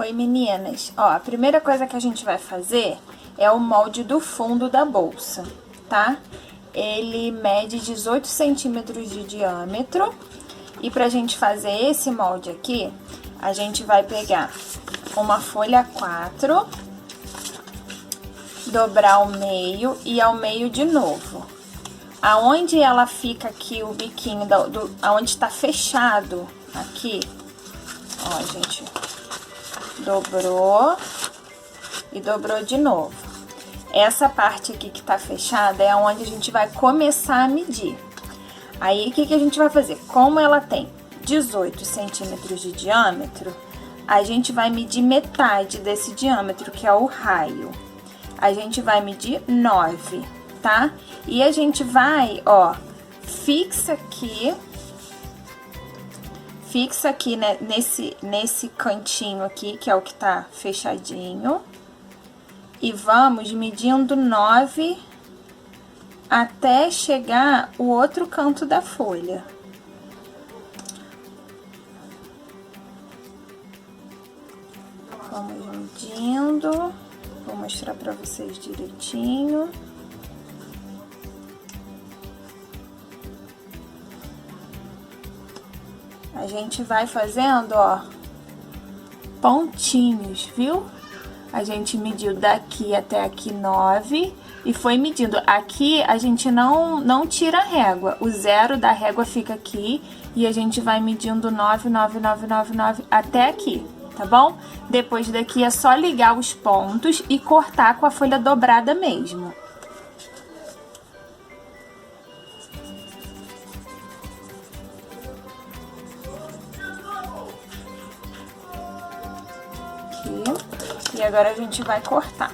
Oi, meninas. Ó, a primeira coisa que a gente vai fazer é o molde do fundo da bolsa, tá? Ele mede 18 centímetros de diâmetro. E pra gente fazer esse molde aqui, a gente vai pegar uma folha 4, dobrar ao meio e ao meio de novo. Aonde ela fica aqui, o biquinho, aonde tá fechado aqui, ó, gente, dobrou e dobrou de novo. Essa parte aqui que tá fechada é onde a gente vai começar a medir. Aí, o que que a gente vai fazer? Como ela tem 18 centímetros de diâmetro, a gente vai medir metade desse diâmetro, que é o raio. A gente vai medir 9, tá? E a gente vai, ó, fixa aqui, né, nesse cantinho aqui, que é o que tá fechadinho. E vamos medindo 9 até chegar o outro canto da folha. Vamos medindo. Vou mostrar pra vocês direitinho. A gente vai fazendo, ó, pontinhos, viu? A gente mediu daqui até aqui 9 e foi medindo. Aqui a gente não tira a régua, o zero da régua fica aqui e a gente vai medindo 9, 9, 9, 9, 9 até aqui, tá bom? Depois daqui é só ligar os pontos e cortar com a folha dobrada mesmo. E agora a gente vai cortar.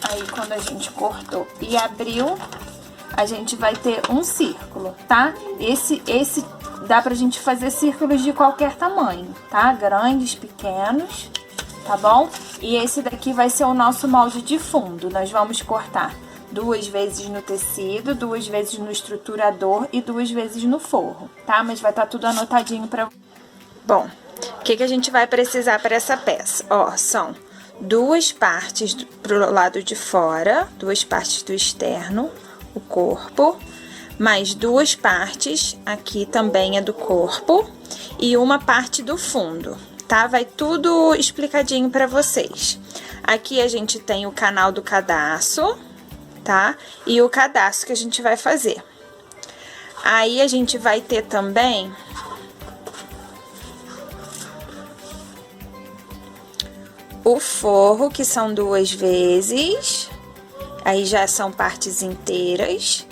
Aí, quando a gente cortou e abriu, a gente vai ter um círculo, tá? Esse dá pra gente fazer círculos de qualquer tamanho, tá? Grandes, pequenos, tá bom? E esse daqui vai ser o nosso molde de fundo. Nós vamos cortar 2 vezes no tecido, 2 vezes no estruturador e 2 vezes no forro, tá? Mas vai estar tudo anotadinho pra... Bom, o que a gente vai precisar para essa peça? Ó, são 2 partes pro lado de fora, 2 partes do externo, o corpo, mais 2 partes, aqui também é do corpo, e uma parte do fundo, tá? Vai tudo explicadinho pra vocês. Aqui a gente tem o canal do cadarço, tá? E o cadarço que a gente vai fazer. Aí, a gente vai ter também o forro, que são 2 vezes, aí já são partes inteiras,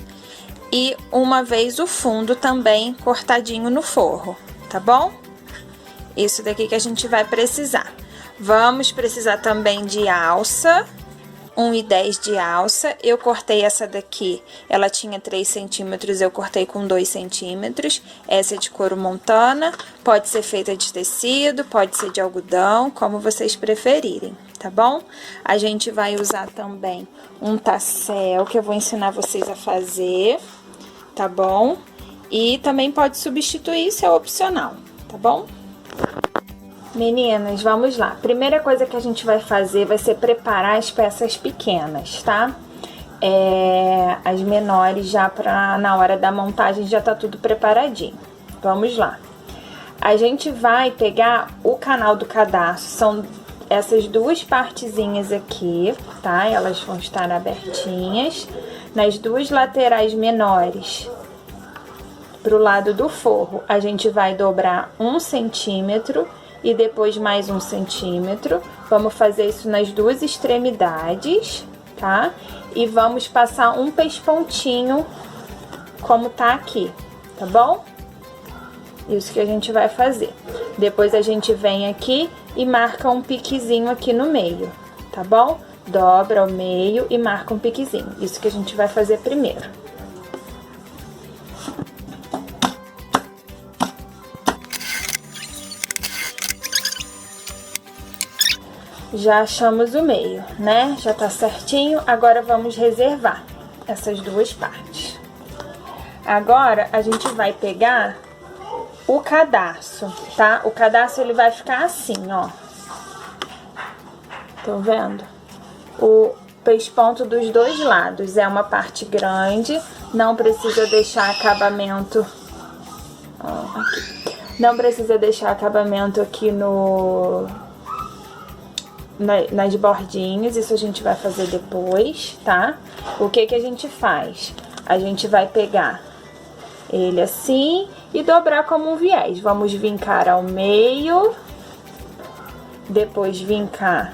e uma vez o fundo também cortadinho no forro, tá bom? Isso daqui que a gente vai precisar. Vamos precisar também de alça, 1,10 de alça. Eu cortei essa daqui, ela tinha 3 centímetros, eu cortei com 2 centímetros. Essa é de couro montana, pode ser feita de tecido, pode ser de algodão, como vocês preferirem, tá bom? A gente vai usar também um tassel, que eu vou ensinar vocês a fazer, tá bom? E também pode substituir, isso é opcional, tá bom? Meninas, vamos lá. Primeira coisa que a gente vai fazer vai ser preparar as peças pequenas, tá? As menores já na hora da montagem já tá tudo preparadinho. Vamos lá. A gente vai pegar o canal do cadarço, são essas 2 partezinhas aqui, tá? Elas vão estar abertinhas. Nas 2 laterais menores, pro lado do forro, a gente vai dobrar 1 centímetro e depois mais 1 centímetro. Vamos fazer isso nas 2 extremidades, tá? E vamos passar um pespontinho, como tá aqui, tá bom? Isso que a gente vai fazer. Depois a gente vem aqui e marca um piquezinho aqui no meio, tá bom? Dobra ao meio e marca um piquezinho. Isso que a gente vai fazer primeiro. Já achamos o meio, né? Já tá certinho. Agora vamos reservar essas duas partes. Agora a gente vai pegar o cadarço, tá? O cadarço ele vai ficar assim, ó. Estão vendo? O pesponto dos dois lados é uma parte grande, não precisa deixar acabamento. Ó, aqui. Não precisa deixar acabamento aqui nas bordinhas, isso a gente vai fazer depois, tá? O que que a gente faz? A gente vai pegar ele assim e dobrar como um viés. Vamos vincar ao meio, depois vincar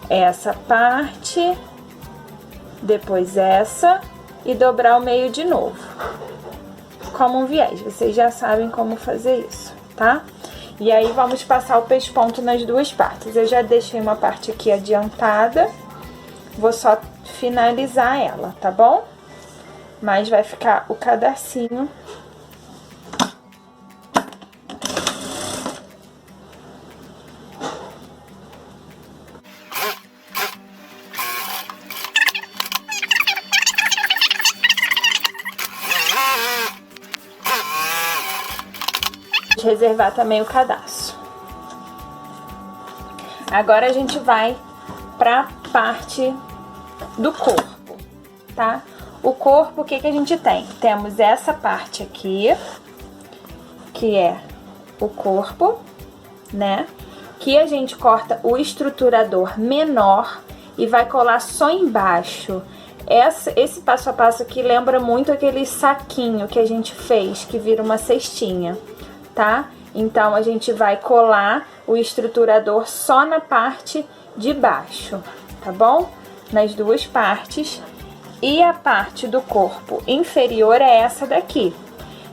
essa parte, depois essa e dobrar ao meio de novo, como um viés. Vocês já sabem como fazer isso, tá? E aí vamos passar o pesponto nas duas partes. Eu já deixei uma parte aqui adiantada, vou só finalizar ela, tá bom? Mas vai ficar o cadarcinho. Reservar também o cadarço. Agora a gente vai pra parte do corpo, tá? O corpo, o que que a gente tem? Temos essa parte aqui, que é o corpo, né? Que a gente corta o estruturador menor e vai colar só embaixo. Esse passo a passo aqui lembra muito aquele saquinho que a gente fez, que vira uma cestinha, tá? Então, a gente vai colar o estruturador só na parte de baixo, tá bom? Nas duas partes. E a parte do corpo inferior é essa daqui.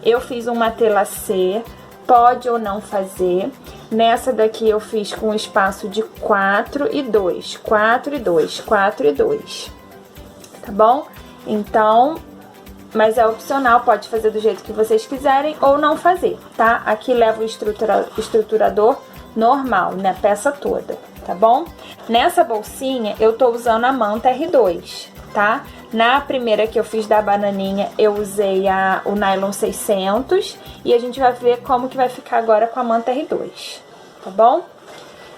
Eu fiz uma tela C, pode ou não fazer. Nessa daqui eu fiz com espaço de 4 e 2, 4 e 2, 4 e 2, tá bom? Então, mas é opcional, pode fazer do jeito que vocês quiserem ou não fazer, tá? Aqui leva o estruturador normal, né? Peça toda, tá bom? Nessa bolsinha eu tô usando a manta R2, tá? Na primeira que eu fiz da bananinha, eu usei o nylon 600 e a gente vai ver como que vai ficar agora com a manta R2, tá bom?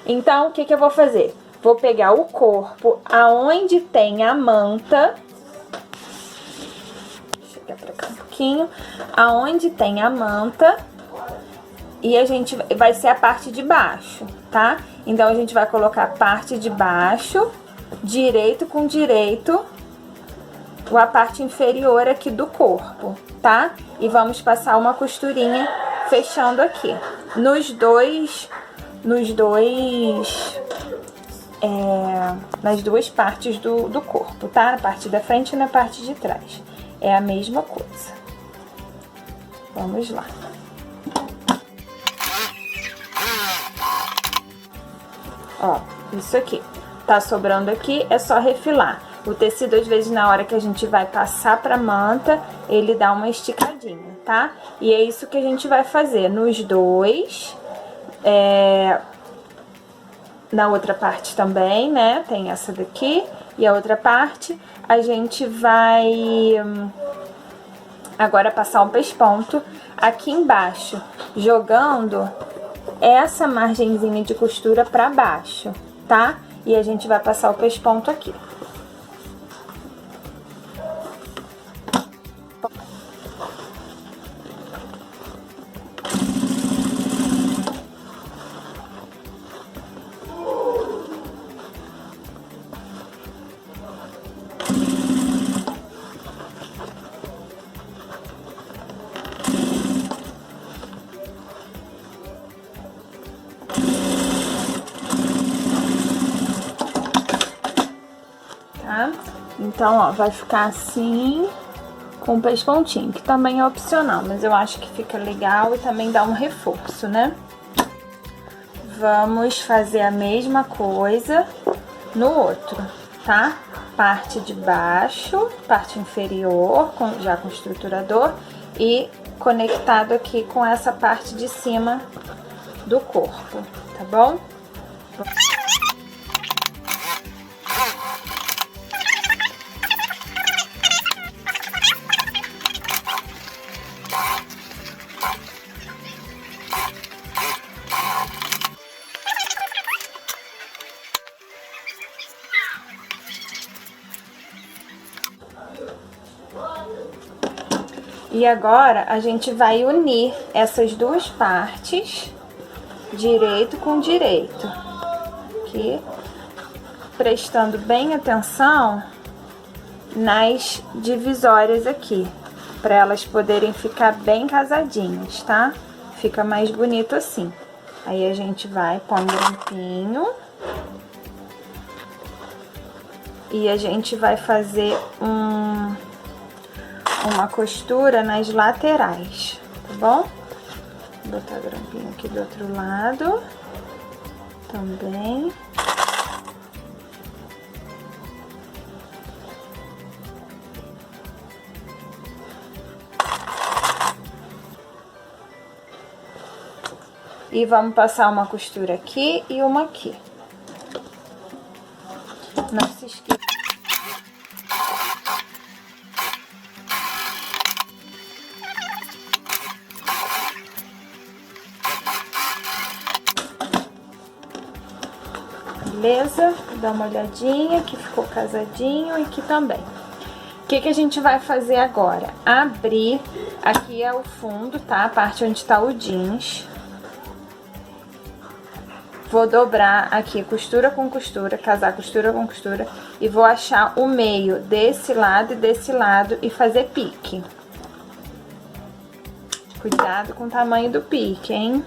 Então, o que que eu vou fazer? Vou pegar o corpo aonde tem a manta, chegar pra cá um pouquinho, aonde tem a manta, e a gente vai ser a parte de baixo, tá? Então, a gente vai colocar a parte de baixo, direito com direito, a parte inferior aqui do corpo, tá? E vamos passar uma costurinha fechando aqui. Nas duas partes do corpo, tá? Na parte da frente e na parte de trás. É a mesma coisa. Vamos lá. Ó, isso aqui. Tá sobrando aqui, é só refilar. O tecido, às vezes, na hora que a gente vai passar pra manta, ele dá uma esticadinha, tá? E é isso que a gente vai fazer nos dois. Na outra parte também, né? Tem essa daqui e a outra parte. A gente vai agora passar um pesponto aqui embaixo, jogando essa margenzinha de costura pra baixo, tá? E a gente vai passar o pesponto aqui. Então, ó, vai ficar assim, com o pespontinho, que também é opcional, mas eu acho que fica legal e também dá um reforço, né? Vamos fazer a mesma coisa no outro, tá? Parte de baixo, parte inferior, já com o estruturador, e conectado aqui com essa parte de cima do corpo, tá bom? E agora, a gente vai unir essas duas partes, direito com direito. Aqui, prestando bem atenção nas divisórias aqui, para elas poderem ficar bem casadinhas, tá? Fica mais bonito assim. Aí a gente vai, põe um grampinho. E a gente vai fazer uma costura nas laterais, tá bom? Vou botar grampinho aqui do outro lado também. E vamos passar uma costura aqui e uma aqui. Não se esqueça. Beleza? Dá uma olhadinha, que ficou casadinho e aqui também. O que a gente vai fazer agora? Abrir, aqui é o fundo, tá? A parte onde tá o jeans. Vou dobrar aqui costura com costura, casar costura com costura. E vou achar o meio desse lado e desse lado e fazer pique. Cuidado com o tamanho do pique, hein?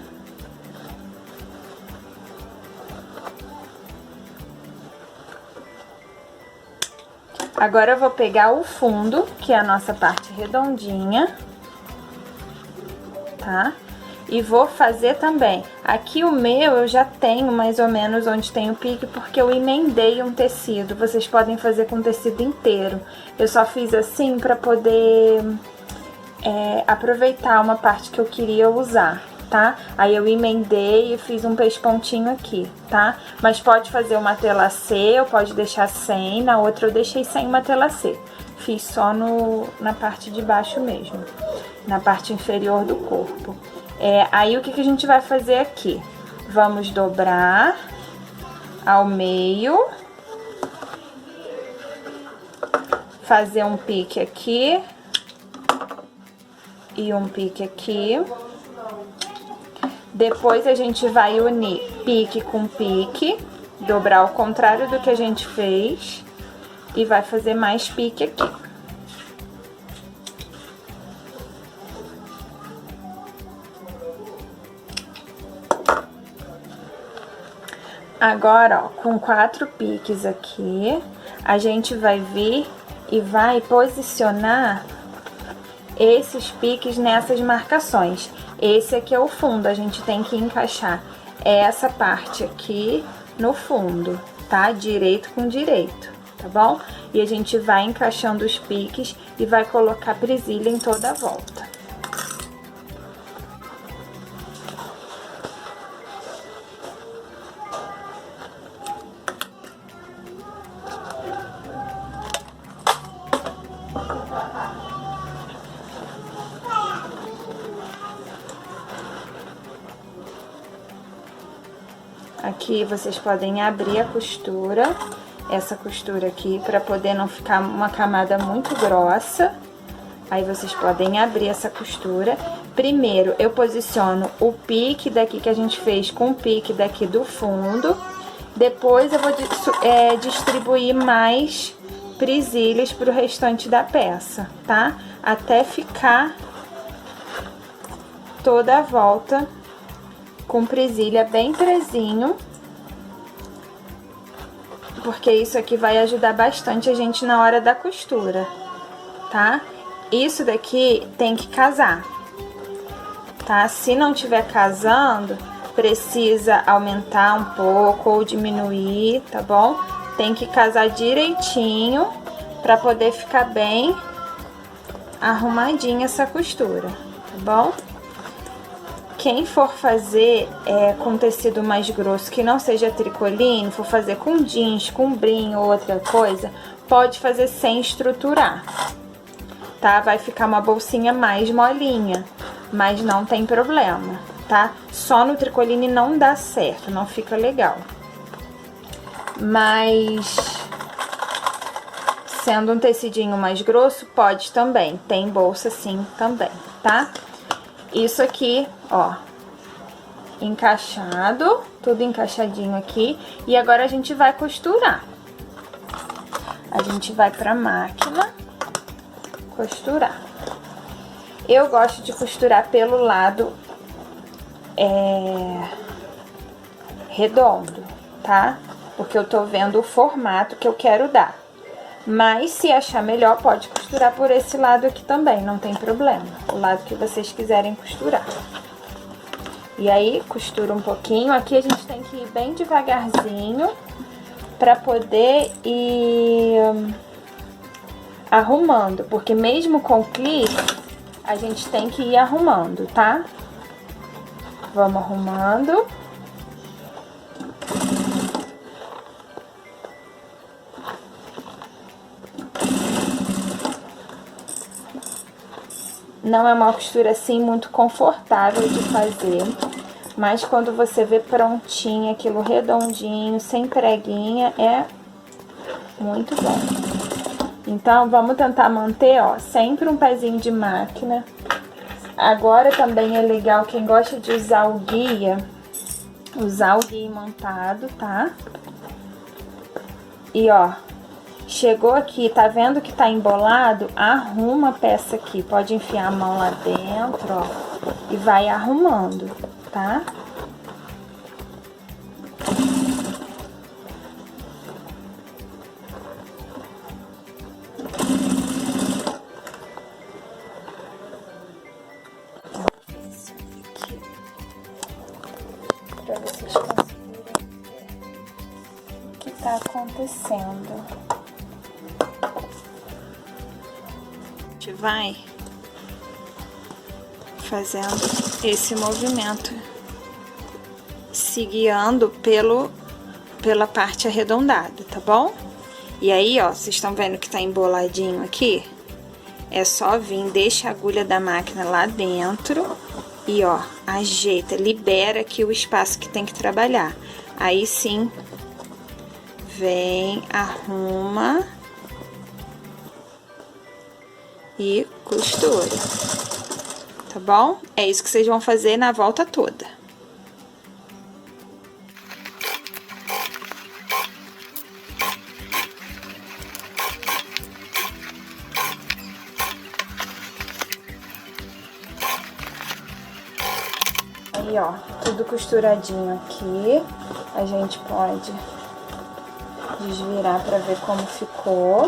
Agora eu vou pegar o fundo, que é a nossa parte redondinha, tá? E vou fazer também. Aqui o meu eu já tenho mais ou menos onde tem o pique, porque eu emendei um tecido. Vocês podem fazer com o tecido inteiro. Eu só fiz assim pra poder aproveitar uma parte que eu queria usar, tá? Aí eu emendei e fiz um pespontinho aqui, tá? Mas pode fazer uma telacê, ou pode deixar sem. Na outra eu deixei sem uma telacê. Fiz só na parte de baixo mesmo, na parte inferior do corpo. Aí o que a gente vai fazer aqui? Vamos dobrar ao meio, fazer um pique aqui e um pique aqui. Depois a gente vai unir pique com pique, dobrar ao contrário do que a gente fez e vai fazer mais pique aqui. Agora, ó, com 4 piques aqui, a gente vai vir e vai posicionar esses piques nessas marcações. Esse aqui é o fundo, a gente tem que encaixar essa parte aqui no fundo, tá? Direito com direito, tá bom? E a gente vai encaixando os piques e vai colocar presilha em toda a volta. Aqui vocês podem abrir a costura, essa costura aqui, para poder não ficar uma camada muito grossa. Aí vocês podem abrir essa costura. Primeiro eu posiciono o pique daqui que a gente fez com o pique daqui do fundo. Depois eu vou distribuir mais presilhas pro restante da peça, tá? Até ficar toda a volta com presilha bem presinho, porque isso aqui vai ajudar bastante a gente na hora da costura, tá? Isso daqui tem que casar, tá? Se não tiver casando, precisa aumentar um pouco ou diminuir, tá bom? Tem que casar direitinho pra poder ficar bem arrumadinha essa costura, tá bom? Quem for fazer com tecido mais grosso, que não seja tricoline, for fazer com jeans, com brim ou outra coisa, pode fazer sem estruturar, tá? Vai ficar uma bolsinha mais molinha, mas não tem problema, tá? Só no tricoline não dá certo, não fica legal. Mas Sendo um tecidinho mais grosso, pode também. Tem bolsa sim também, tá? Isso aqui, ó, encaixado, tudo encaixadinho aqui. E agora a gente vai costurar. A gente vai pra máquina costurar. Eu gosto de costurar pelo lado redondo, tá? Porque eu tô vendo o formato que eu quero dar. Mas, se achar melhor, pode costurar por esse lado aqui também, não tem problema. O lado que vocês quiserem costurar. E aí, costura um pouquinho. Aqui a gente tem que ir bem devagarzinho pra poder ir arrumando. Porque mesmo com clipe, a gente tem que ir arrumando, tá? Vamos arrumando. Não é uma costura assim muito confortável de fazer, mas quando você vê prontinho, aquilo redondinho, sem preguinha, é muito bom. Então, vamos tentar manter, ó, sempre um pezinho de máquina. Agora também é legal, quem gosta de usar o guia imantado, tá? E, ó, chegou aqui, tá vendo que tá embolado? Arruma a peça aqui. Pode enfiar a mão lá dentro, ó. E vai arrumando, tá? Aqui. Pra vocês conseguirem ver o que tá acontecendo. A gente vai fazendo esse movimento, se guiando pela parte arredondada, tá bom? E aí, ó, vocês estão vendo que tá emboladinho aqui? É só vir, deixa a agulha da máquina lá dentro e, ó, ajeita, libera aqui o espaço que tem que trabalhar. Aí sim, vem, arruma e costura, tá bom? É isso que vocês vão fazer na volta toda. Aí, ó, tudo costuradinho aqui. A gente pode desvirar pra ver como ficou.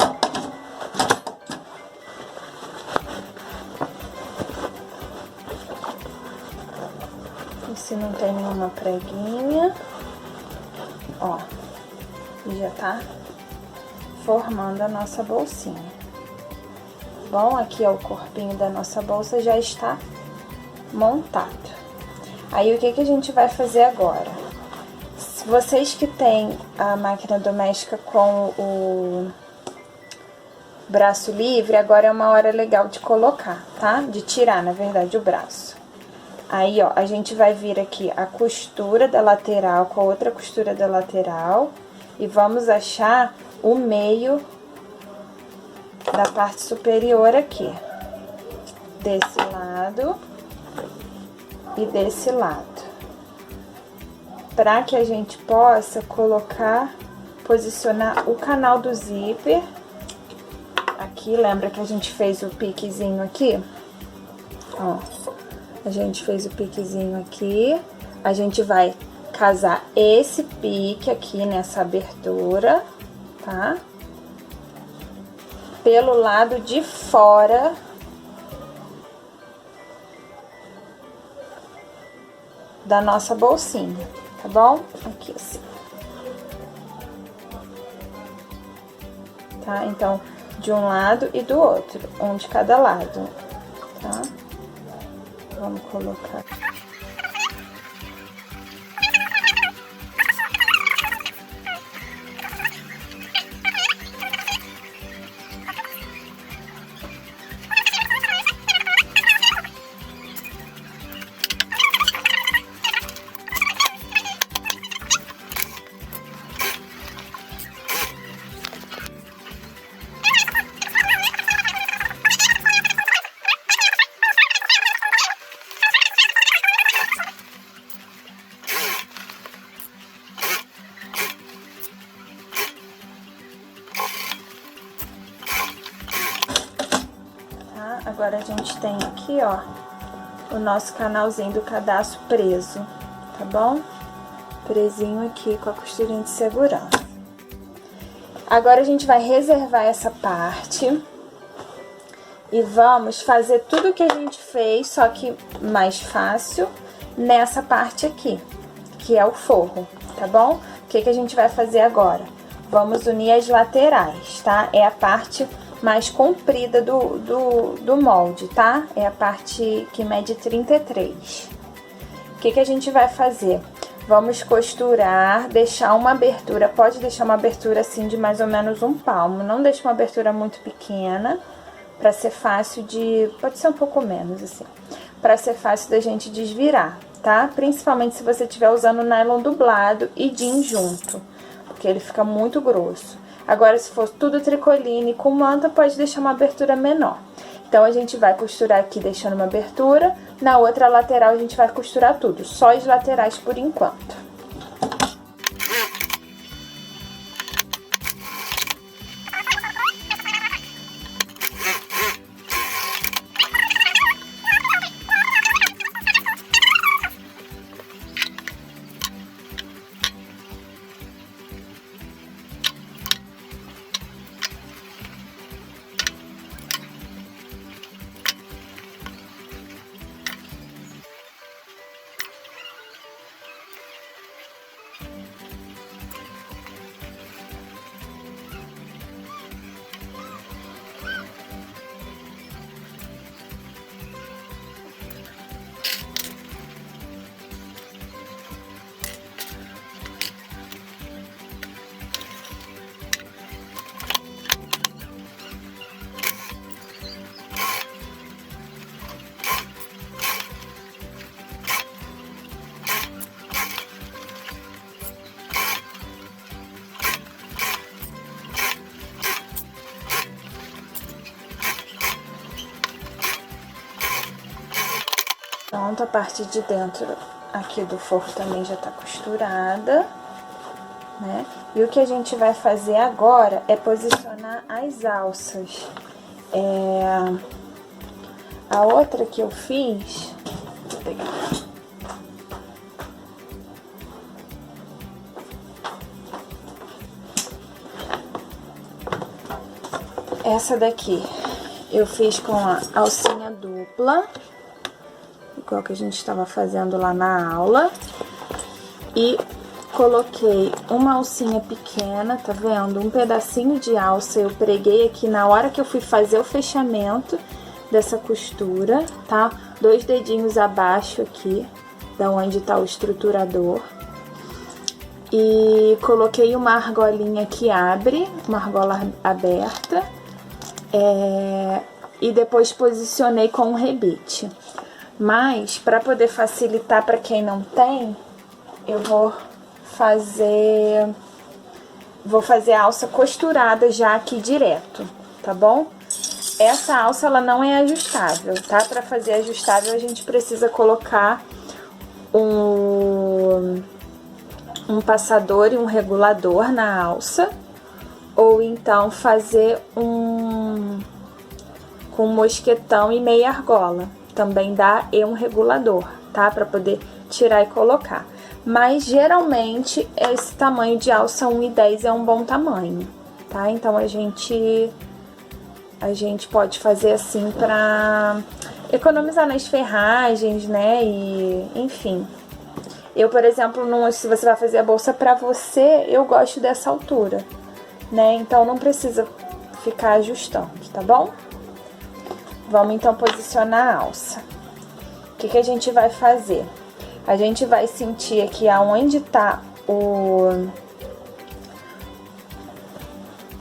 Se não tem nenhuma preguinha, ó, e já tá formando a nossa bolsinha. Bom, aqui é o corpinho da nossa bolsa, já está montado. Aí, o que a gente vai fazer agora? Se vocês que têm a máquina doméstica com o braço livre, agora é uma hora legal de colocar, tá? De tirar, na verdade, o braço. Aí, ó, a gente vai vir aqui a costura da lateral com a outra costura da lateral e vamos achar o meio da parte superior aqui, desse lado e desse lado, para que a gente possa posicionar o canal do zíper aqui. Lembra que a gente fez o piquezinho aqui? Ó. A gente fez o piquezinho aqui, a gente vai casar esse pique aqui nessa abertura, tá? Pelo lado de fora da nossa bolsinha, tá bom? Aqui assim. Tá? Então, de um lado e do outro, um de cada lado, tá? Vamos colocar. Agora a gente tem aqui, ó, o nosso canalzinho do cadastro preso, tá bom? Presinho aqui com a costurinha de segurança. Agora a gente vai reservar essa parte e vamos fazer tudo que a gente fez, só que mais fácil, nessa parte aqui, que é o forro, tá bom? O que a gente vai fazer agora? Vamos unir as laterais, tá? É a parte mais comprida do molde, tá? É a parte que mede 33. O que a gente vai fazer? Vamos costurar, deixar uma abertura, pode deixar uma abertura assim de mais ou menos um palmo, não deixa uma abertura muito pequena, pra ser fácil de, pode ser um pouco menos assim, pra ser fácil da gente desvirar, tá? Principalmente se você estiver usando nylon dublado e jeans junto, porque ele fica muito grosso. Agora, se for tudo tricoline com manta, pode deixar uma abertura menor. Então, a gente vai costurar aqui deixando uma abertura, na outra lateral a gente vai costurar tudo, só as laterais por enquanto. Pronto, a parte de dentro aqui do forro também já tá costurada, né? E o que a gente vai fazer agora é posicionar as alças. A outra que eu fiz, vou pegar. Essa daqui eu fiz com a alcinha dupla, igual que a gente estava fazendo lá na aula, e coloquei uma alcinha pequena, tá vendo? Um pedacinho de alça eu preguei aqui na hora que eu fui fazer o fechamento dessa costura, tá? 2 dedinhos abaixo aqui, da onde tá o estruturador. E coloquei uma argolinha que abre, uma argola aberta, e depois posicionei com um rebite. Mas, para poder facilitar para quem não tem, eu vou fazer a alça costurada já aqui direto, tá bom? Essa alça, ela não é ajustável, tá? Para fazer ajustável, a gente precisa colocar um passador e um regulador na alça, ou então fazer com mosquetão e meia argola. Também dá e um regulador, tá? Para poder tirar e colocar. Mas, geralmente, esse tamanho de alça 1,10 é um bom tamanho, tá? Então, a gente pode fazer assim pra economizar nas ferragens, né? E, enfim. Eu, por exemplo, se você vai fazer a bolsa pra você, eu gosto dessa altura, né? Então, não precisa ficar ajustando, tá bom? Vamos, então, posicionar a alça. O que a gente vai fazer? A gente vai sentir aqui aonde tá o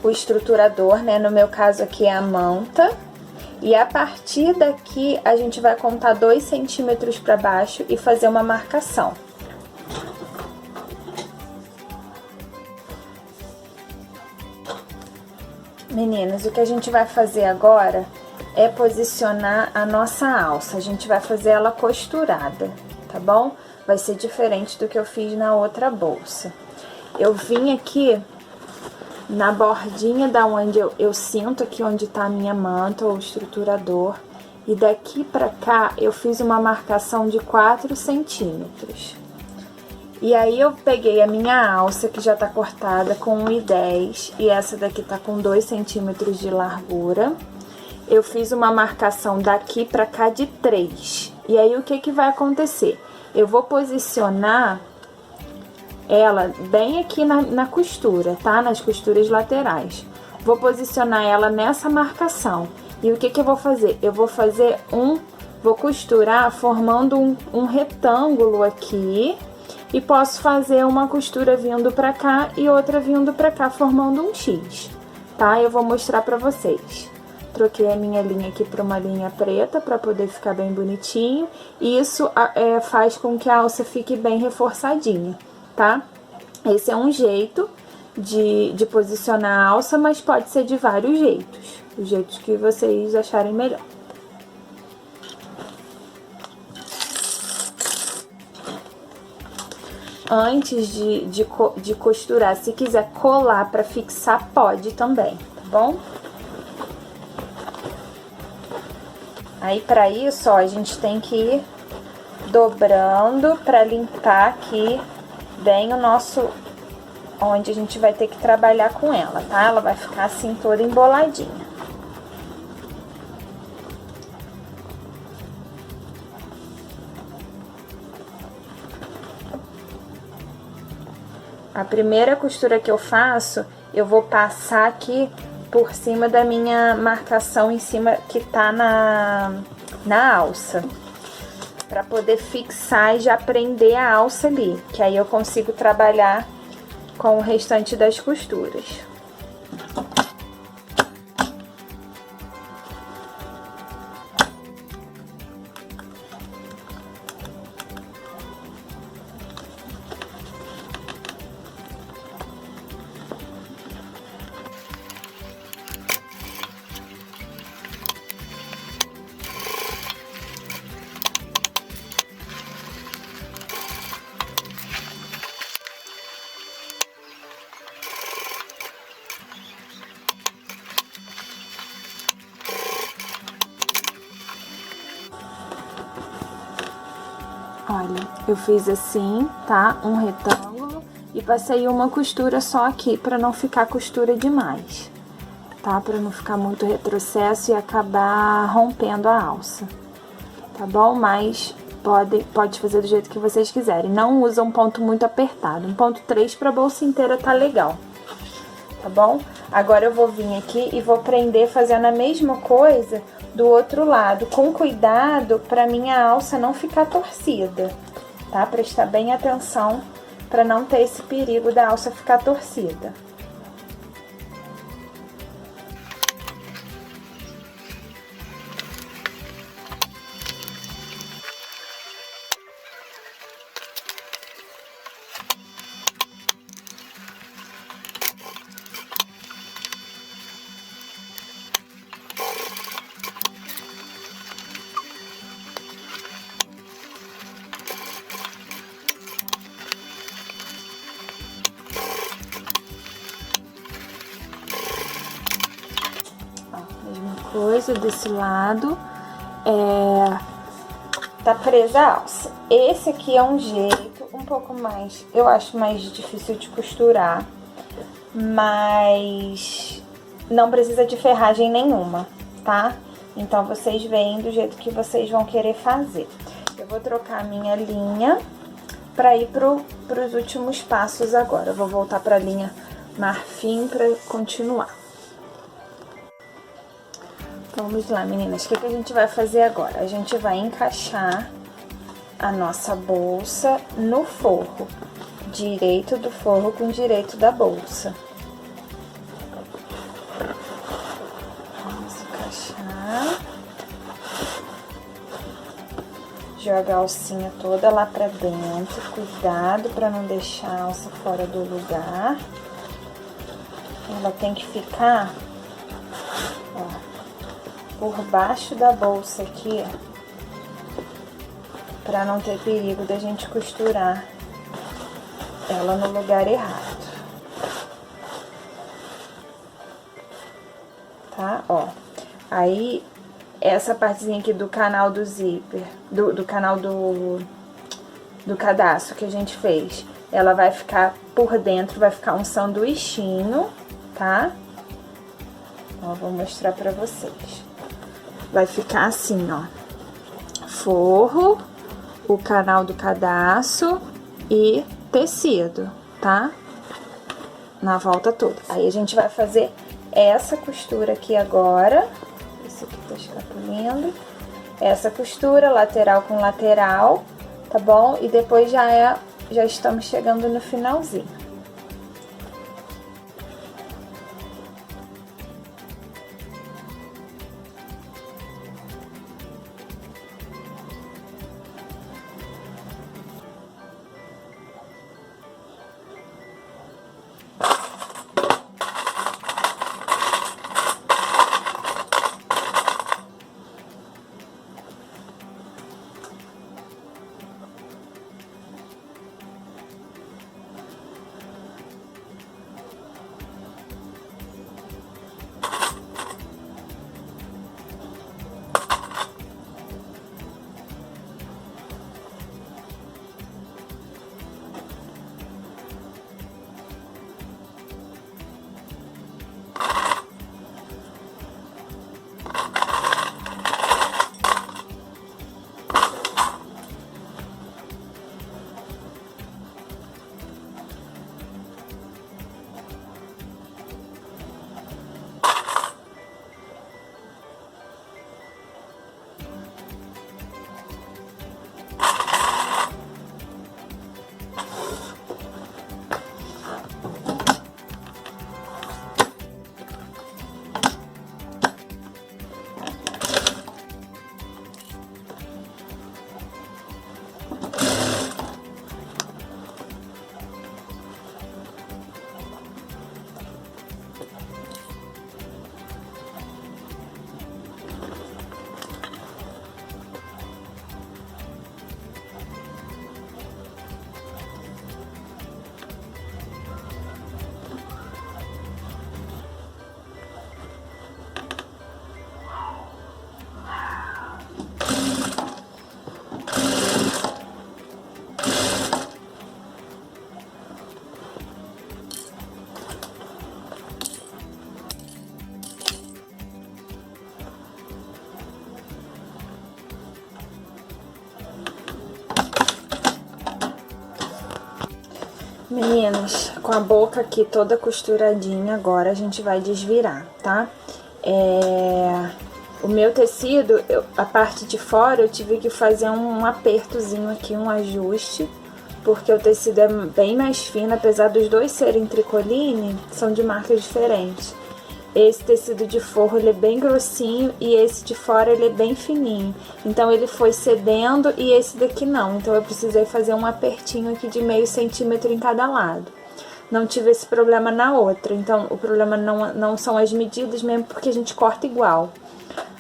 estruturador, né? No meu caso aqui é a manta. E a partir daqui, a gente vai contar 2 centímetros para baixo e fazer uma marcação. Meninas, o que a gente vai fazer agora é posicionar a nossa alça. A gente vai fazer ela costurada, tá bom? Vai ser diferente do que eu fiz na outra bolsa. Eu vim aqui na bordinha da onde eu sinto aqui onde tá a minha manta ou estruturador. E daqui pra cá, eu fiz uma marcação de 4 centímetros. E aí, eu peguei a minha alça, que já tá cortada com 1,10, e essa daqui tá com 2 centímetros de largura. Eu fiz uma marcação daqui pra cá de 3. E aí, o que que vai acontecer? Eu vou posicionar ela bem aqui na costura, tá? Nas costuras laterais. Vou posicionar ela nessa marcação. E o que que eu vou fazer? Eu vou fazer vou costurar formando um retângulo aqui. E posso fazer uma costura vindo pra cá e outra vindo pra cá, formando um X, tá? Eu vou mostrar pra vocês. Troquei a minha linha aqui pra uma linha preta, pra poder ficar bem bonitinho. E isso faz com que a alça fique bem reforçadinha, tá? Esse é um jeito de posicionar a alça, mas pode ser de vários jeitos. Os jeitos que vocês acharem melhor. Antes de costurar, se quiser colar para fixar, pode também, tá bom? Aí, para isso, ó, a gente tem que ir dobrando para limpar aqui bem o nosso... onde a gente vai ter que trabalhar com ela, tá? Ela vai ficar assim toda emboladinha. A primeira costura que eu faço, eu vou passar aqui por cima da minha marcação em cima que tá na alça. Pra poder fixar e já prender a alça ali, que aí eu consigo trabalhar com o restante das costuras. Olha, eu fiz assim, tá? Um retângulo e passei uma costura só aqui pra não ficar costura demais, tá? Pra não ficar muito retrocesso e acabar rompendo a alça, tá bom? Mas pode fazer do jeito que vocês quiserem. Não usa um ponto muito apertado. 1,3 pra bolsa inteira tá legal, tá bom? Agora eu vou vir aqui e vou prender fazendo a mesma coisa do outro lado, com cuidado para minha alça não ficar torcida, tá? Prestar bem atenção para não ter esse perigo da alça ficar torcida. Coisa desse lado, tá presa a alça. Esse aqui é um jeito um pouco mais, eu acho mais difícil de costurar, mas não precisa de ferragem nenhuma, tá? Então, vocês veem do jeito que vocês vão querer fazer. Eu vou trocar a minha linha pra ir pros últimos passos agora. Eu vou voltar pra linha marfim pra continuar. Vamos lá, meninas, o que a gente vai fazer agora? A gente vai encaixar a nossa bolsa no forro, direito do forro com direito da bolsa. Vamos encaixar. Joga a alcinha toda lá pra dentro, cuidado pra não deixar a alça fora do lugar. Ela tem que ficar, ó, por baixo da bolsa aqui, para não ter perigo da gente costurar ela no lugar errado. Tá? Ó, aí essa partezinha aqui do canal do zíper, do canal do cadastro que a gente fez, ela vai ficar por dentro, vai ficar um sanduichinho, tá? Ó, vou mostrar pra vocês. Vai ficar assim, ó. Forro, o canal do cadastro e tecido, tá? Na volta toda. Aí a gente vai fazer essa costura aqui agora. Esse aqui tá escapulindo. Essa costura, lateral com lateral, tá bom? E depois já estamos chegando no finalzinho. Meninas, com a boca aqui toda costuradinha, agora a gente vai desvirar, tá? O meu tecido, a parte de fora, eu tive que fazer um apertozinho aqui, um ajuste, porque o tecido é bem mais fino, apesar dos dois serem tricoline, são de marcas diferentes. Esse tecido de forro, ele é bem grossinho e esse de fora, ele é bem fininho. Então, ele foi cedendo e esse daqui não. Então, eu precisei fazer um apertinho aqui de meio centímetro em cada lado. Não tive esse problema na outra. Então, o problema não são as medidas mesmo, porque a gente corta igual.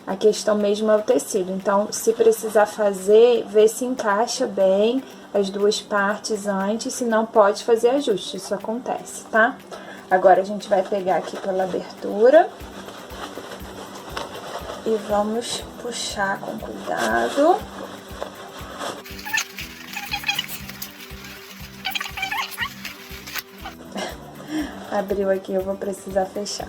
A questão mesmo é o tecido. Então, se precisar fazer, vê se encaixa bem as duas partes antes. Se não, pode fazer ajuste. Isso acontece, tá? Agora, a gente vai pegar aqui pela abertura e vamos puxar com cuidado. Abriu aqui, eu vou precisar fechar.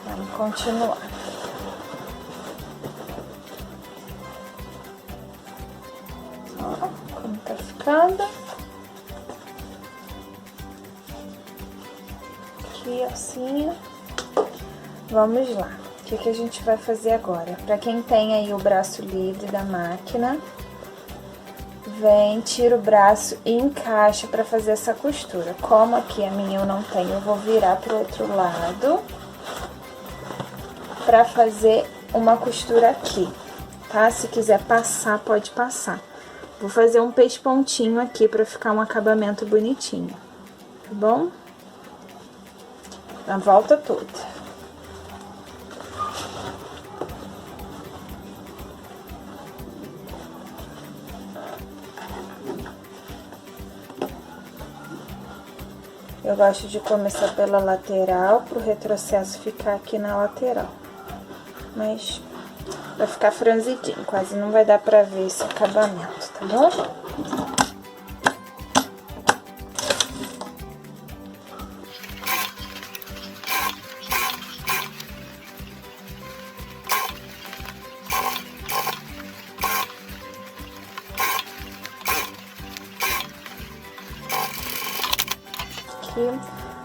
Vamos continuar. Ó, como tá ficando. Aqui, assim. Vamos lá. O que a gente vai fazer agora? Pra quem tem aí o braço livre da máquina, vem, tira o braço e encaixa pra fazer essa costura. Como aqui a minha eu não tenho, eu vou virar pro outro lado pra fazer uma costura aqui, tá? Se quiser passar, pode passar. Vou fazer um pespontinho aqui pra ficar um acabamento bonitinho, tá bom? Na volta toda. Eu gosto de começar pela lateral, pro retrocesso ficar aqui na lateral. Mas vai ficar franzidinho, quase não vai dar pra ver esse acabamento, tá bom?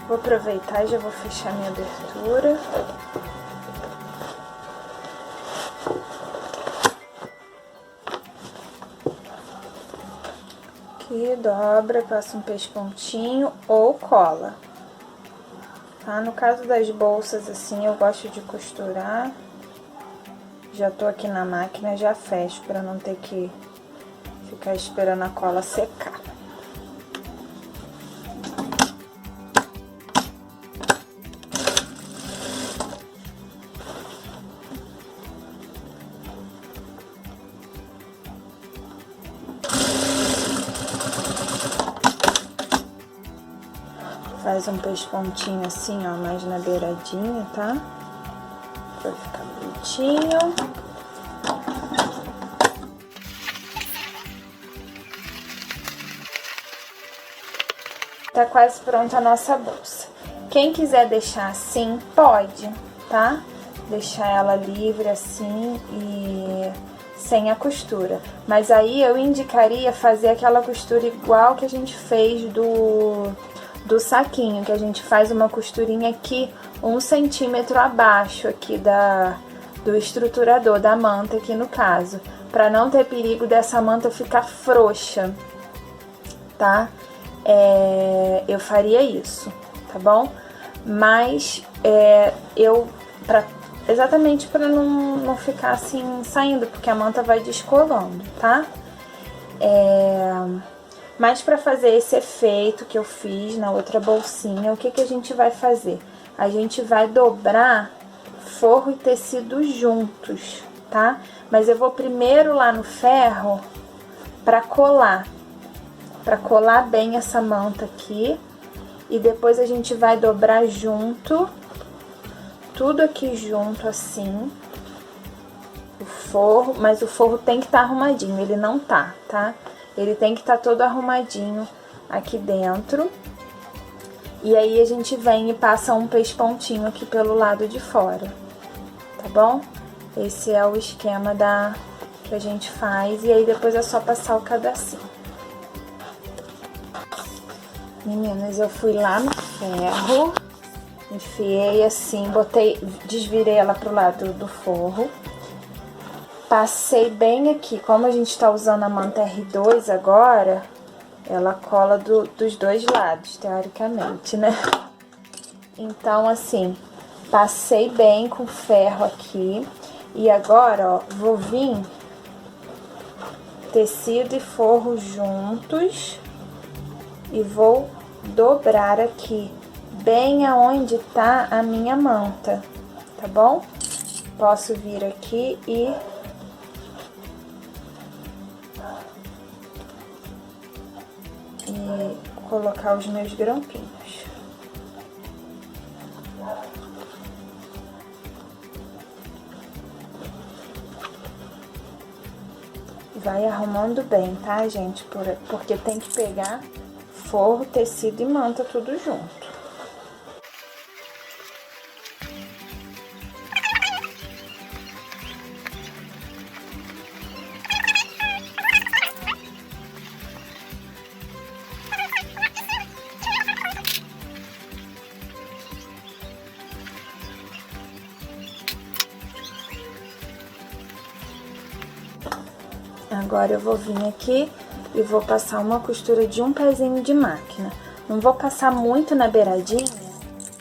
Vou aproveitar e já vou fechar minha abertura. Aqui, dobra, passa um pespontinho ou cola. Tá? No caso das bolsas, assim, eu gosto de costurar. Já tô aqui na máquina, já fecho pra não ter que ficar esperando a cola secar. Faz um pespontinho assim, ó, mais na beiradinha, tá? Pra ficar bonitinho. Tá quase pronta a nossa bolsa. Quem quiser deixar assim, pode, tá? Deixar ela livre assim e sem a costura. Mas aí eu indicaria fazer aquela costura igual que a gente fez do saquinho, que a gente faz uma costurinha aqui 1 centímetro abaixo aqui do estruturador da manta aqui no caso, para não ter perigo dessa manta ficar frouxa, tá? Eu faria isso, tá bom? Mas exatamente para não ficar assim saindo, porque a manta vai descolando, tá? Mas para fazer esse efeito que eu fiz na outra bolsinha, o que a gente vai fazer? A gente vai dobrar forro e tecido juntos, tá? Mas eu vou primeiro lá no ferro para colar bem essa manta aqui. E depois a gente vai dobrar junto, tudo aqui junto assim, o forro, mas o forro tem que estar arrumadinho, ele não tá? Ele tem que estar todo arrumadinho aqui dentro. E aí a gente vem e passa um pespontinho aqui pelo lado de fora, tá bom? Esse é o esquema que a gente faz. E aí depois é só passar o cadarcinho. Meninas, eu fui lá no ferro, enfiei assim, desvirei ela pro lado do forro. Passei bem aqui, como a gente tá usando a manta R2 agora, ela cola dos dois lados, teoricamente, né? Então, assim, passei bem com ferro aqui. E agora, ó, vou vir tecido e forro juntos e vou dobrar aqui, bem aonde tá a minha manta, tá bom? Posso vir aqui e colocar os meus grampinhos. Vai arrumando bem, tá, gente? Porque tem que pegar forro, tecido e manta tudo junto. Agora eu vou vir aqui e vou passar uma costura de um pezinho de máquina. Não vou passar muito na beiradinha,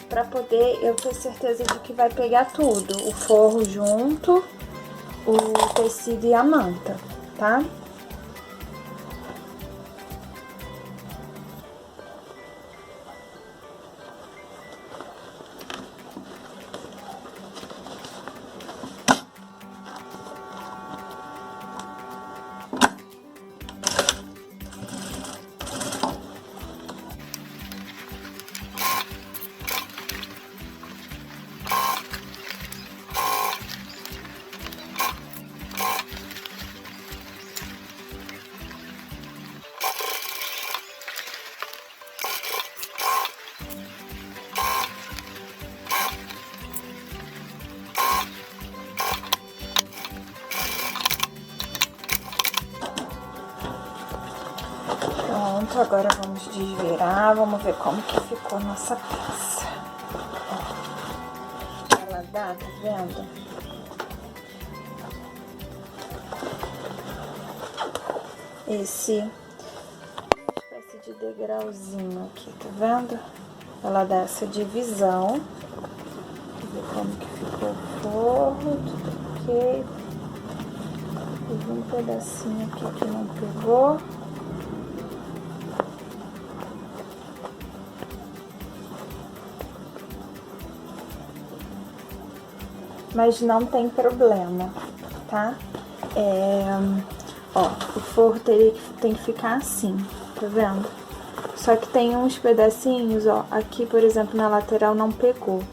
pra poder eu ter certeza de que vai pegar tudo. O forro junto, o tecido e a manta, tá? Pronto, agora vamos desvirar, vamos ver como que ficou a nossa peça. Ó, ela dá, tá vendo? Esse espécie de degrauzinho aqui, tá vendo? Ela dá essa divisão. Deixa eu ver como que ficou o forro, tudo ok. Teve um pedacinho aqui que não pegou. Mas não tem problema, tá? Ó, o forro tem que ficar assim, tá vendo? Só que tem uns pedacinhos, ó, aqui, por exemplo, na lateral não pegou.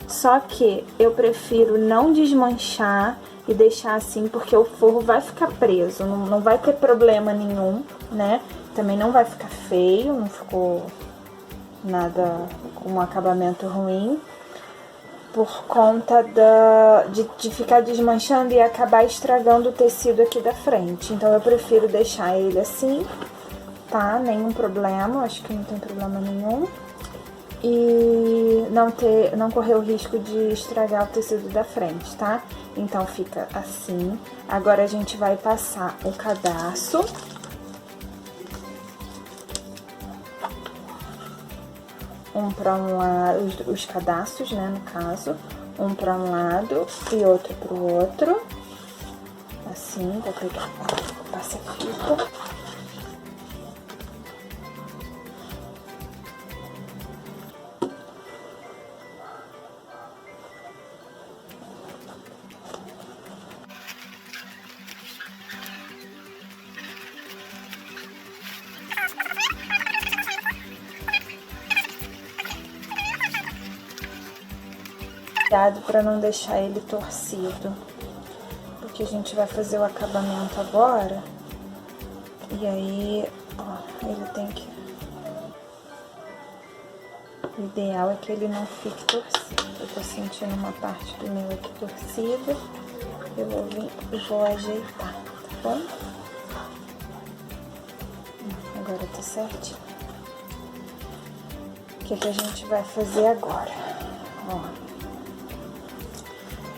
Só que eu prefiro não desmanchar e deixar assim, porque o forro vai ficar preso, não vai ter problema nenhum, né? Também não vai ficar feio, não ficou nada com um acabamento ruim. Por conta de ficar desmanchando e acabar estragando o tecido aqui da frente. Então, eu prefiro deixar ele assim, tá? Nenhum problema, acho que não tem problema nenhum. E não correr o risco de estragar o tecido da frente, tá? Então, fica assim. Agora, a gente vai passar o cadarço. Um para um lado, os cadastros, né, no caso, um para um lado e outro para o outro, assim, vou pegar o passa-fita. Cuidado para não deixar ele torcido, porque a gente vai fazer o acabamento agora, e aí, ó, ele tem que... O ideal é que ele não fique torcido. Eu tô sentindo uma parte do meu aqui torcida, eu vou vir e vou ajeitar, tá bom? Agora tá certinho. O que a gente vai fazer agora? Ó.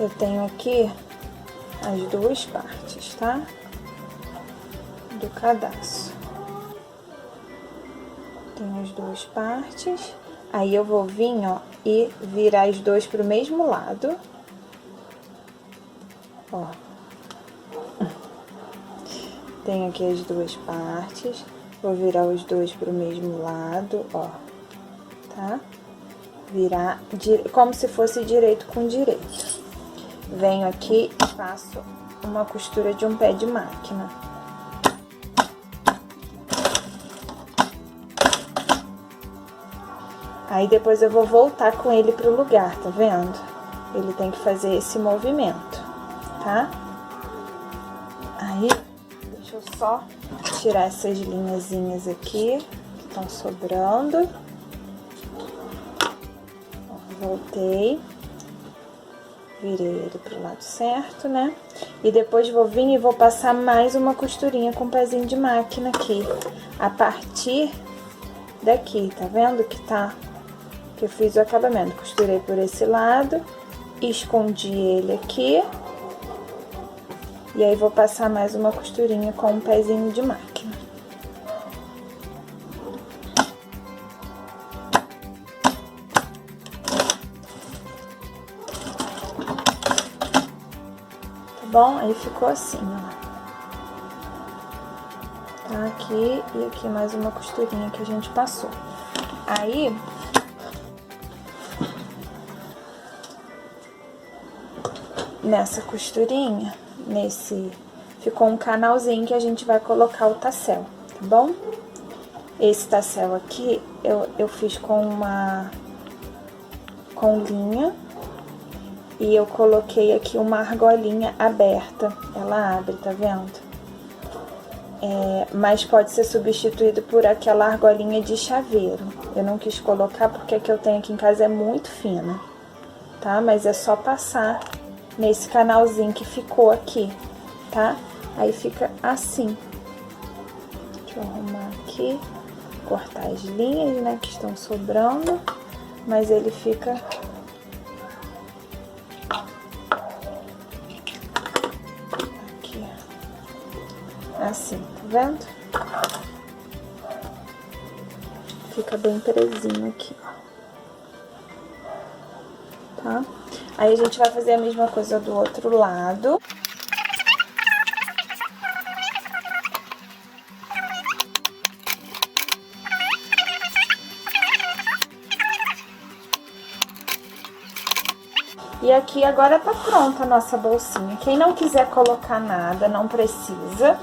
Eu tenho aqui as duas partes, tá? Do cadarço. Tenho as duas partes. Aí eu vou vir, ó, e virar os dois pro mesmo lado. Ó. Tenho aqui as duas partes. Vou virar os dois pro mesmo lado, ó. Tá? Virar como se fosse direito com direito. Venho aqui e faço uma costura de um pé de máquina. Aí depois eu vou voltar com ele pro lugar, tá vendo? Ele tem que fazer esse movimento, tá? Aí, deixa eu só tirar essas linhazinhas aqui que estão sobrando. Ó, voltei. Virei ele pro lado certo, né? E depois vou vir e vou passar mais uma costurinha com o pezinho de máquina aqui. A partir daqui, tá vendo que tá... Que eu fiz o acabamento. Costurei por esse lado, escondi ele aqui. E aí vou passar mais uma costurinha com o pezinho de máquina. Bom, aí ficou assim, ó. Tá aqui e aqui mais uma costurinha que a gente passou. Aí, nessa costurinha, ficou um canalzinho que a gente vai colocar o tassel, tá bom? Esse tassel aqui, eu fiz com linha. E eu coloquei aqui uma argolinha aberta, ela abre, tá vendo? Mas pode ser substituído por aquela argolinha de chaveiro. Eu não quis colocar porque a que eu tenho aqui em casa é muito fina, tá? Mas é só passar nesse canalzinho que ficou aqui, tá? Aí fica assim. Deixa Deixa eu arrumar aqui, cortar as linhas, né, que estão sobrando, mas ele fica aqui, assim, tá vendo? Fica bem presinho aqui, tá? Aí a gente vai fazer a mesma coisa do outro lado. E aqui agora tá pronta a nossa bolsinha. Quem não quiser colocar nada, não precisa.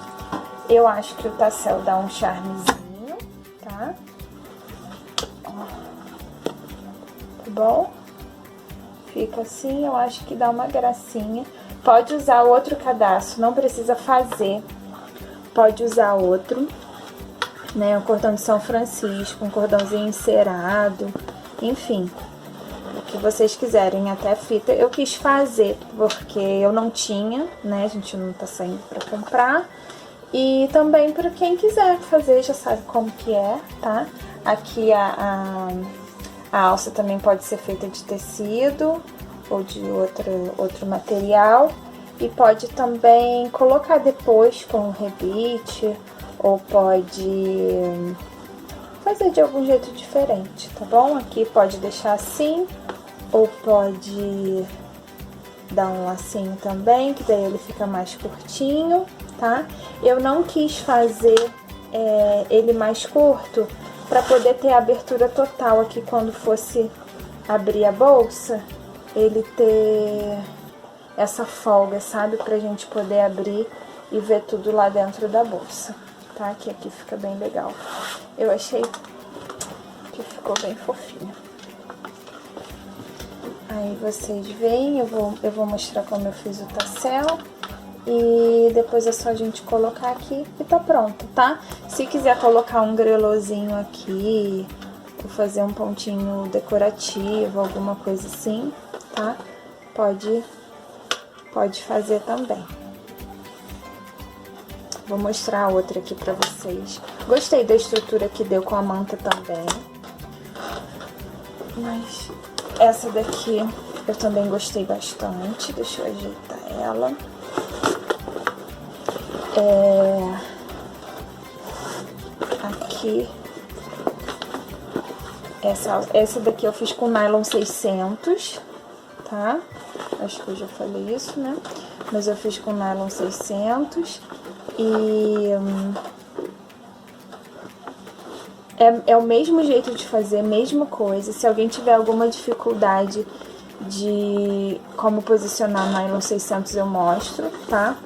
Eu acho que o tassel dá um charmezinho, tá? Ó. Tá bom? Fica assim, eu acho que dá uma gracinha. Pode usar outro cadastro, não precisa fazer. Pode usar outro, né? Um cordão de São Francisco, um cordãozinho encerado, enfim. O que vocês quiserem, até fita. Eu quis fazer porque eu não tinha, né? A gente não tá saindo pra comprar. E também para quem quiser fazer, já sabe como que é, tá? Aqui a alça também pode ser feita de tecido ou de outro material. E pode também colocar depois com rebite, ou pode fazer de algum jeito diferente, tá bom? Aqui pode deixar assim, ou pode dar um lacinho também, que daí ele fica mais curtinho, tá? Eu não quis fazer ele mais curto para poder ter a abertura total aqui quando fosse abrir a bolsa, ele ter essa folga, sabe? Pra gente poder abrir e ver tudo lá dentro da bolsa, tá? Que aqui fica bem legal. Eu achei que ficou bem fofinho. Aí vocês veem, eu vou mostrar como eu fiz o tassel. E depois é só a gente colocar aqui e tá pronto, tá? Se quiser colocar um grelozinho aqui, ou fazer um pontinho decorativo, alguma coisa assim, tá? Pode fazer também. Vou mostrar a outra aqui pra vocês. Gostei da estrutura que deu com a manta também. Mas essa daqui eu também gostei bastante. Deixa eu ajeitar ela. Aqui, essa daqui eu fiz com nylon 600, tá? Acho que eu já falei isso, né? Mas eu fiz com nylon 600 e é o mesmo jeito de fazer, mesma coisa. Se alguém tiver alguma dificuldade de como posicionar nylon 600, eu mostro, tá?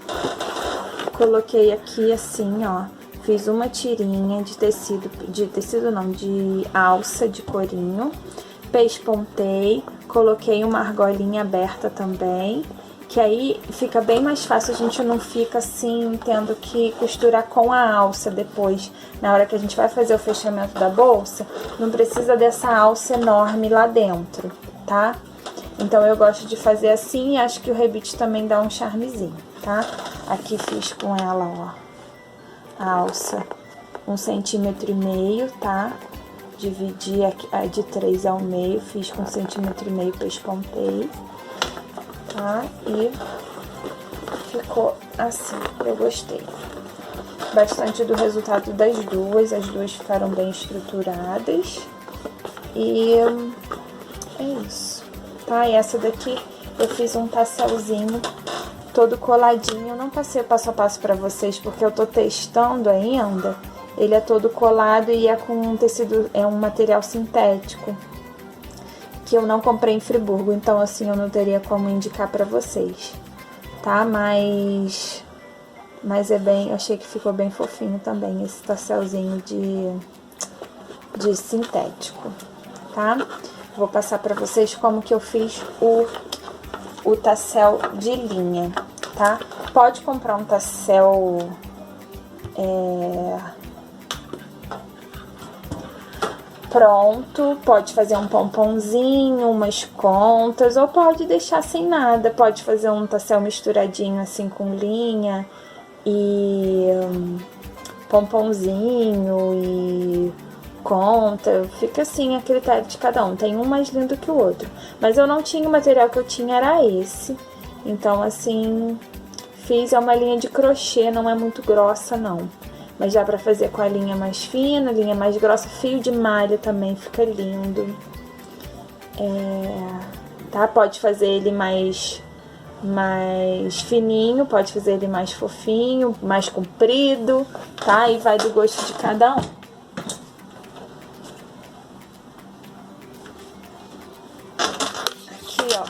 Coloquei aqui assim, ó, fiz uma tirinha de tecido não, de alça de corinho, pespontei, coloquei uma argolinha aberta também, que aí fica bem mais fácil, a gente não fica assim, tendo que costurar com a alça depois, na hora que a gente vai fazer o fechamento da bolsa, não precisa dessa alça enorme lá dentro, tá? Então eu gosto de fazer assim e acho que o rebite também dá um charmezinho, tá? Aqui fiz com ela, ó, a alça 1,5 cm, tá? Dividi de 3 ao meio, fiz com 1,5 cm, pespontei, tá? E ficou assim, eu gostei bastante do resultado das duas, as duas ficaram bem estruturadas e é isso, tá? E essa daqui eu fiz um tasselzinho todo coladinho, eu não passei o passo a passo pra vocês porque eu tô testando ainda. Ele é todo colado e é com um tecido, é um material sintético que eu não comprei em Friburgo, então assim eu não teria como indicar pra vocês, tá? Mas é bem, eu achei que ficou bem fofinho também esse tasselzinho de sintético, tá? Vou passar pra vocês como que eu fiz o tassel de linha, tá? Pode comprar um tassel pronto, pode fazer um pomponzinho, umas contas, ou pode deixar sem nada, pode fazer um tassel misturadinho assim com linha e pomponzinho e conta, fica assim a critério de cada um. Tem um mais lindo que o outro. Mas eu não tinha, o material que eu tinha era esse. Então, assim, fiz uma linha de crochê, não é muito grossa, não. Mas dá pra fazer com a linha mais fina, linha mais grossa, fio de malha também fica lindo. Tá? Pode fazer ele mais fininho, pode fazer ele mais fofinho, mais comprido, tá? E vai do gosto de cada um. Aqui, ó,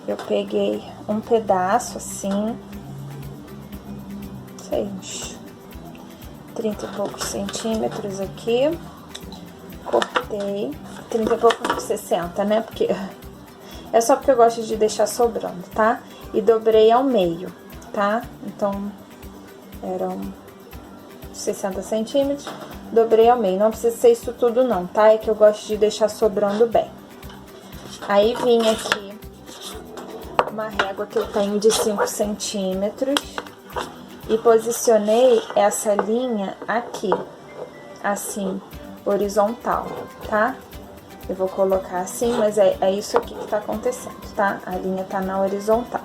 eu peguei um pedaço assim, sei, uns 30 e poucos centímetros aqui, cortei, 30 e poucos, 60, né? Porque é só porque eu gosto de deixar sobrando, tá? E dobrei ao meio, tá? Então, eram 60 centímetros, dobrei ao meio. Não precisa ser isso tudo não, tá? É que eu gosto de deixar sobrando bem. Aí, vim aqui uma régua que eu tenho de 5 centímetros e posicionei essa linha aqui, assim, horizontal, tá? Eu vou colocar assim, mas é isso aqui que tá acontecendo, tá? A linha tá na horizontal.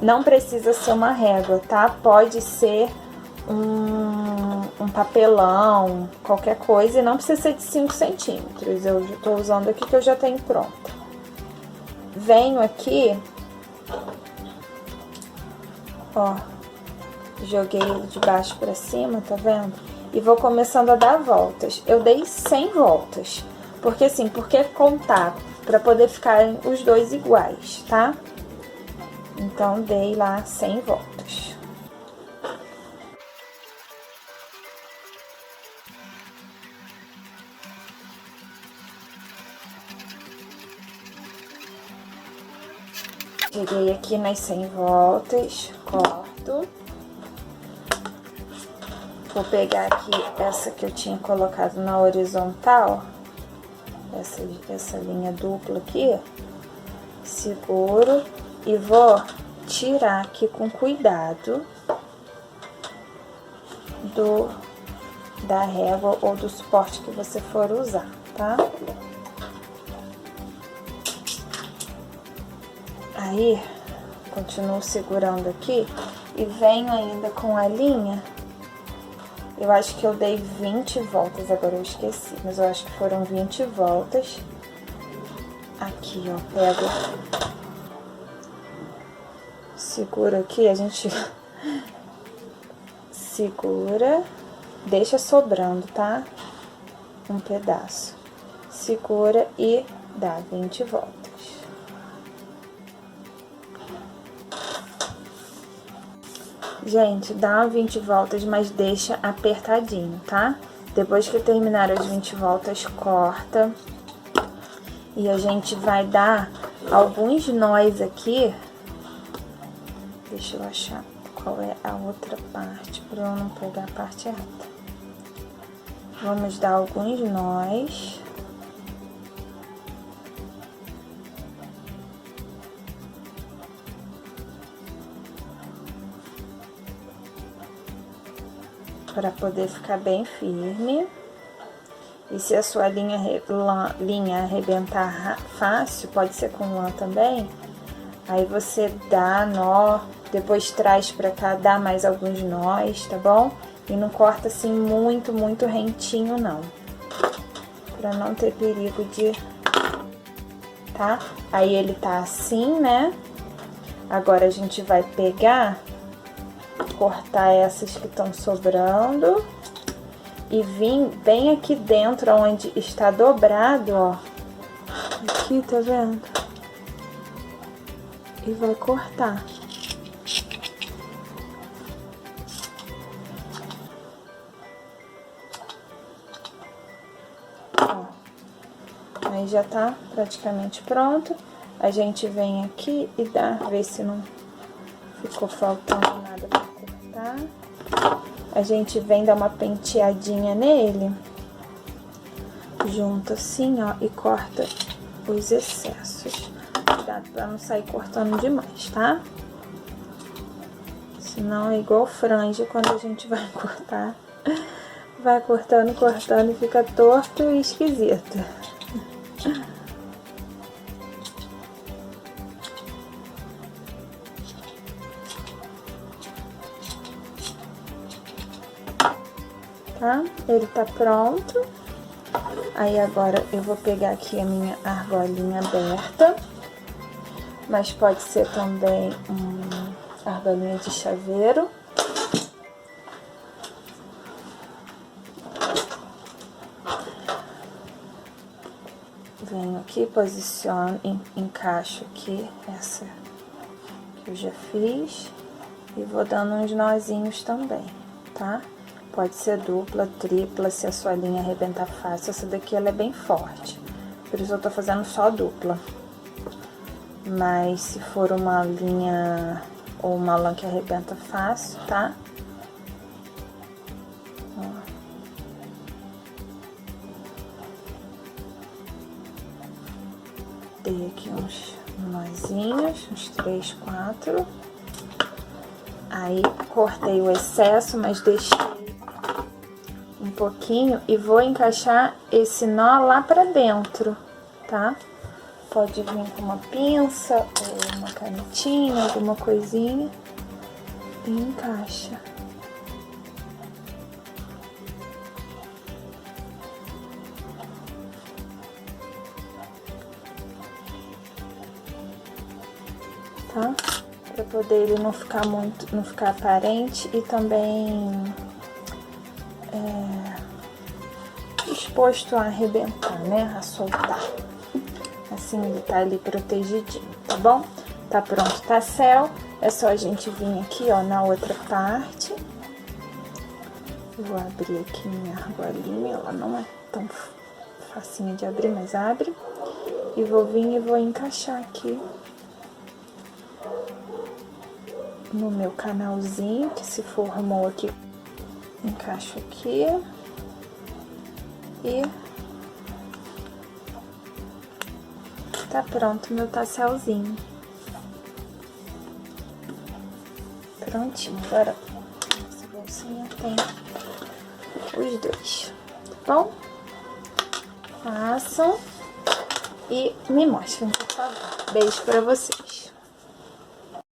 Não precisa ser uma régua, tá? Pode ser um papelão, qualquer coisa, e não precisa ser de 5 centímetros. Eu tô usando aqui que eu já tenho pronta. Venho aqui, ó, joguei ele de baixo pra cima, tá vendo? E vou começando a dar voltas. Eu dei 100 voltas. Porque assim, porque contar pra poder ficarem os dois iguais, tá? Então, dei lá 100 voltas. Cheguei aqui nas 100 voltas, corto. Vou pegar aqui essa que eu tinha colocado na horizontal. Essa linha dupla aqui, seguro e vou tirar aqui com cuidado da régua ou do suporte que você for usar, tá? Aí, continuo segurando aqui e venho ainda com a linha. Eu acho que eu dei 20 voltas, agora eu esqueci, mas eu acho que foram 20 voltas. Aqui, ó, pego, segura aqui, a gente segura, deixa sobrando, tá? Um pedaço. Segura e dá 20 voltas. Gente, dá 20 voltas, mas deixa apertadinho, tá? Depois que terminar as 20 voltas, corta. E a gente vai dar alguns nós aqui. Deixa eu achar qual é a outra parte, pra eu não pegar a parte errada. Vamos dar alguns nós. Para poder ficar bem firme. E se a sua linha arrebentar fácil, pode ser com lã também, aí você dá nó, depois traz pra cá, dá mais alguns nós, tá bom? E não corta assim muito rentinho não, pra não ter perigo de, tá? Aí ele tá assim, né? Agora a gente vai pegar, cortar essas que estão sobrando e vir bem aqui dentro onde está dobrado, ó. Aqui, tá vendo? E vai cortar. Ó. Aí já tá praticamente pronto. A gente vem aqui e dá, ver se não ficou faltando nada pra cortar. A gente vem dar uma penteadinha nele, junto assim, ó, e corta os excessos. Cuidado pra não sair cortando demais, tá? Senão é igual franja quando a gente vai cortar. Vai cortando, cortando e fica torto e esquisito. Tá? Ele tá pronto. Aí agora eu vou pegar aqui a minha argolinha aberta. Mas pode ser também argolinha de chaveiro. Venho aqui, posiciono, encaixo aqui essa que eu já fiz. E vou dando uns nozinhos também, tá? Pode ser dupla, tripla, se a sua linha arrebentar fácil. Essa daqui ela é bem forte, por isso eu tô fazendo só dupla. Mas se for uma linha ou uma lã que arrebenta fácil, tá? Ó. Dei aqui uns nozinhos, uns 3, 4. Aí cortei o excesso, mas deixei um pouquinho e vou encaixar esse nó lá pra dentro, tá? Pode vir com uma pinça ou uma canetinha, alguma coisinha e encaixa. Tá? Pra poder ele não ficar muito, não ficar aparente e também exposto a arrebentar, né? A soltar. Assim ele tá ali protegidinho, tá bom? Tá pronto, tá céu. É só a gente vir aqui, ó, na outra parte. Eu vou abrir aqui minha argolinha, ela não é tão facinha de abrir, mas abre. E vou vir e vou encaixar aqui no meu canalzinho que se formou aqui. Encaixo aqui. E tá pronto meu tasselzinho. Prontinho. Agora essa bolsinha tem os dois, tá bom? Façam e me mostrem, por favor. Beijo pra vocês.